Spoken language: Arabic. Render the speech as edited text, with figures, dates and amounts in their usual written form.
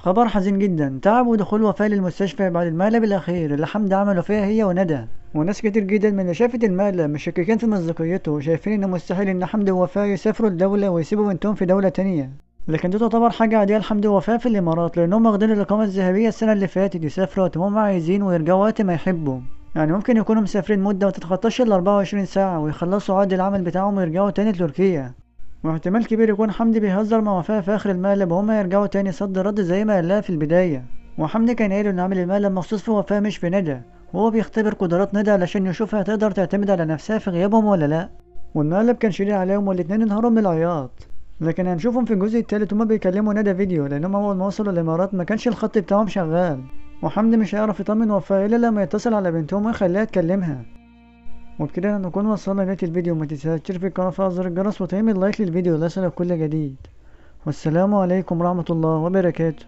خبر حزين جدا، تعب ودخول وفاة للمستشفى بعد المقلب الأخير اللي حمدي عمله فيها هي وندى. وناس كتير جدا من اللي شافت المقلب مشككين في مصداقيته وشايفين إنه مستحيل إن حمدي ووفاة يسافروا الدولة ويسيبوا بنتهم في دولة تانية. لكن دي تعتبر حاجة عادية لحمدي ووفاة في الإمارات، لأنهم واخدين الإقامة الذهبية السنة اللي فاتت، يسافروا وقت ما هم عايزين ويرجعوا وقت ما يحبوا. يعني ممكن يكونوا مسافرين مدة متتخطاش ال 24 ساعة ويخلصوا عقد العمل بتاعهم ويرجعوا تاني لتركيا. واحتمال كبير يكون حمدي بيهزر مع وفاء في آخر المقلب وهما يرجعوا تاني صد رد زي ما قالها في البداية. وحمدي كان قايل إنه عامل المقلب مخصوص في وفاء مش في ندى، وهو بيختبر قدرات ندى علشان يشوفها تقدر تعتمد على نفسها في غيابهم ولا لأ. والمقلب كان شديد عليهم والاتنين انهاروا من العياط. لكن هنشوفهم في الجزء التالت هما بيكلموا ندى فيديو، لأنهم أول ما وصلوا الإمارات ما كانش الخط بتاعهم شغال. وحمدي مش هيعرف يطمن وفاء إلا لما يتصل على بنتهم ويخليها تكلمها. وبكده نكون وصلنا لنهاية الفيديو. ما تنساش تشترك في القناة وتفعل زر الجرس وتعمل لايك للفيديو ليصلك كل جديد. والسلام عليكم ورحمة الله وبركاته.